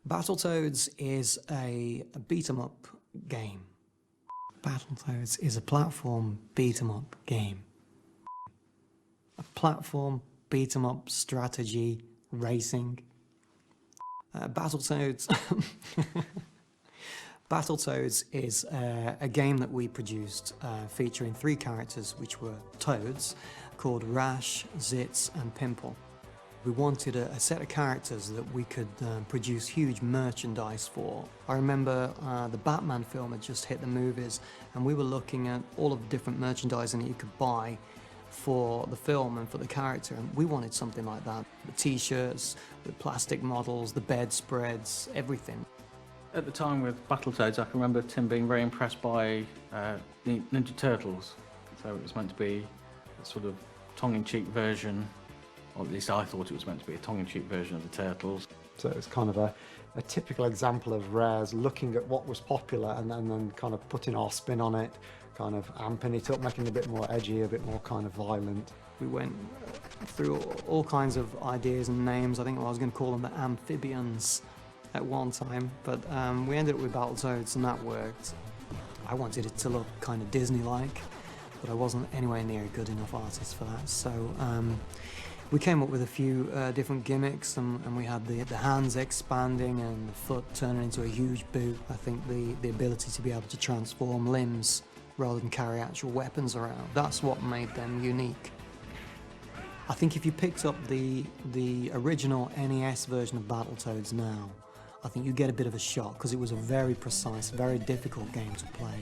Battletoads is a beat-em-up game. Battletoads is a platform beat-em-up game. A platform beat-em-up strategy racing. Battletoads Battletoads is a game that we produced featuring 3 characters which were toads called Rash, Zitz and Pimple. We wanted a set of characters that we could produce huge merchandise for. I remember the Batman film had just hit the movies and we were looking at all of the different merchandising that you could buy for the film and for the character, and we wanted something like that. The t-shirts, the plastic models, the bedspreads, everything. At the time with Battletoads, I can remember Tim being very impressed by the Ninja Turtles. So it was meant to be a sort of tongue-in-cheek version, or at least I thought it was meant to be a tongue-in-cheek version of the Turtles. So it was kind of a typical example of Rare's looking at what was popular and then kind of putting our spin on it, kind of amping it up, making it a bit more edgy, a bit more kind of violent. We went through all kinds of ideas and names. I think I was going to call them the amphibians at one time, but we ended up with Battletoads and that worked. I wanted it to look kind of Disney-like, but I wasn't anywhere near a good enough artist for that, so we came up with a few different gimmicks, and we had the hands expanding and the foot turning into a huge boot. I think the ability to be able to transform limbs rather than carry actual weapons around, that's what made them unique. I think if you picked up the original NES version of Battletoads now, I think you get a bit of a shock because it was a very precise, very difficult game to play.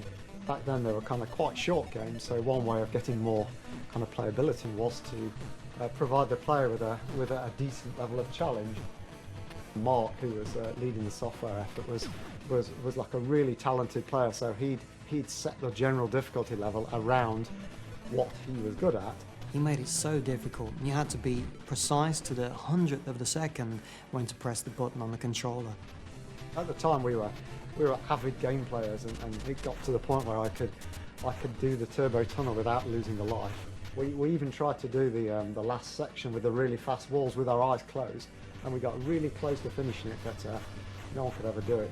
Back then they were kind of quite short games, so one way of getting more kind of playability was to provide the player with a decent level of challenge. Mark, who was leading the software effort, was like a really talented player, so he'd set the general difficulty level around what he was good at. He made it so difficult. You had to be precise to the 100th of the second when to press the button on the controller. At the time we were avid game players, and it got to the point where I could do the turbo tunnel without losing a life. We even tried to do the last section with the really fast walls with our eyes closed, and we got really close to finishing it, but no one could ever do it.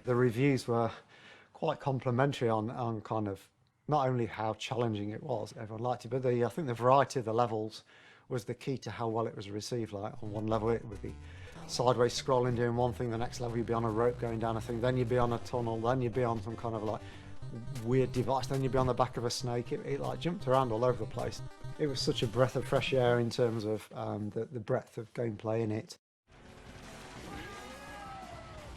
The reviews were quite complimentary on kind of not only how challenging it was, everyone liked it, but I think the variety of the levels was the key to how well it was received. Like on one level it would be sideways scrolling doing one thing, the next level you'd be on a rope going down a thing, then you'd be on a tunnel, then you'd be on some kind of like weird device, then you'd be on the back of a snake. It like jumped around all over the place. It was such a breath of fresh air in terms of the breadth of gameplay in it.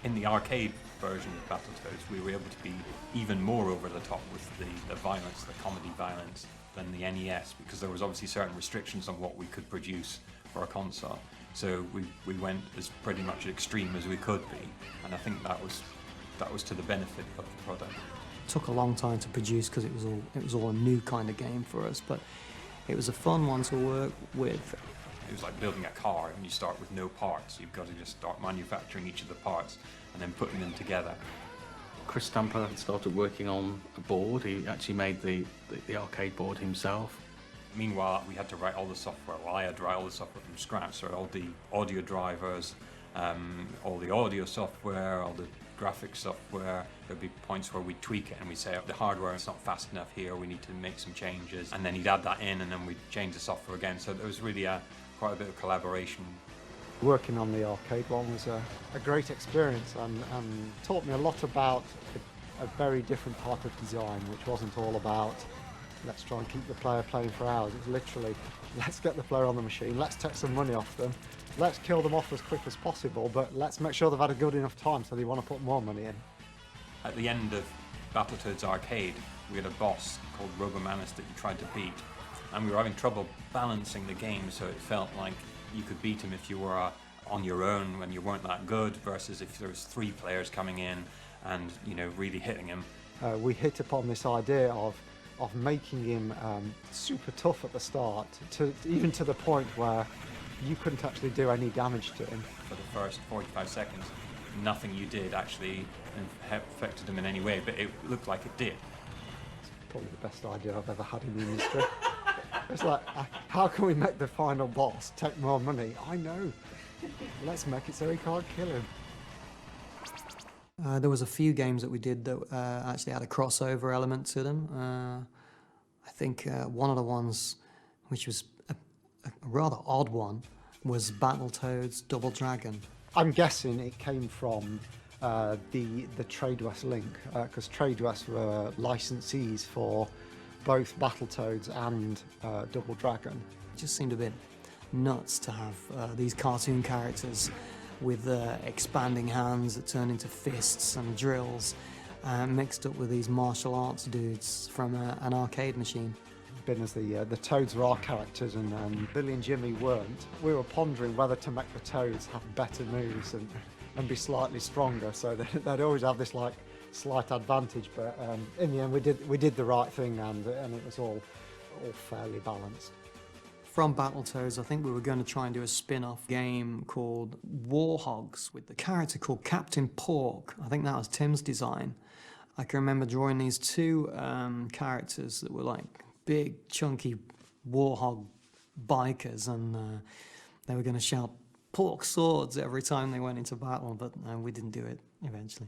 In the arcade version of Battletoads, we were able to be even more over the top with the violence, the comedy violence, than the NES, because there was obviously certain restrictions on what we could produce for a console. So we went as pretty much extreme as we could be, and I think that was to the benefit of the product. It took a long time to produce because it was all a new kind of game for us, but it was a fun one to work with. It was like building a car, and you start with no parts. You've got to just start manufacturing each of the parts and then putting them together. Chris Stamper started working on a board. He actually made the arcade board himself. Meanwhile, we had to write all the software. Well, I had to write all the software from scratch, so all the audio drivers, all the audio software, all the graphics software. There'd be points where we'd tweak it and we'd say, oh, the hardware is not fast enough here, we need to make some changes. And then he'd add that in, and then we'd change the software again. So there was really quite a bit of collaboration. Working on the arcade one was a great experience, and taught me a lot about a very different type of design, which wasn't all about let's try and keep the player playing for hours. It's literally, let's get the player on the machine, let's take some money off them, let's kill them off as quick as possible, but let's make sure they've had a good enough time so they want to put more money in. At the end of Battletoads Arcade, we had a boss called Robomanus that you tried to beat, and we were having trouble balancing the game, so it felt like you could beat him if you were on your own when you weren't that good, versus if there was 3 players coming in and, you know, really hitting him. We hit upon this idea of making him super tough at the start, even to the point where you couldn't actually do any damage to him. For the first 45 seconds, nothing you did actually affected him in any way, but it looked like it did. It's probably the best idea I've ever had in the industry. It's like, how can we make the final boss take more money? I know. Let's make it so he can't kill him. There was a few games that we did that actually had a crossover element to them. I think one of the ones, which was a rather odd one, was Battletoads Double Dragon. I'm guessing it came from the Trade-West link, because Trade-West were licensees for both Battletoads and Double Dragon. It just seemed a bit nuts to have these cartoon characters with expanding hands that turn into fists and drills, mixed up with these martial arts dudes from an arcade machine. Being as the Toads were our characters and Billy and Jimmy weren't, we were pondering whether to make the Toads have better moves and be slightly stronger, so they'd always have this like slight advantage. But in the end, we did the right thing, and it was all fairly balanced. From Battletoads, I think we were going to try and do a spin-off game called Warhogs with the character called Captain Pork. I think that was Tim's design. I can remember drawing these two characters that were like big, chunky warhog bikers, and they were going to shout pork swords every time they went into battle, but we didn't do it eventually.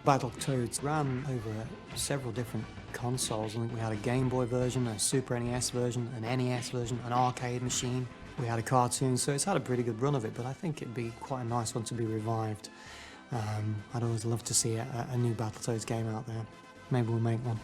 Battletoads ran over several different consoles. I think we had a Game Boy version, a Super NES version, an NES version, an arcade machine. We had a cartoon, so it's had a pretty good run of it, but I think it'd be quite a nice one to be revived. I'd always love to see a new Battletoads game out there. Maybe we'll make one.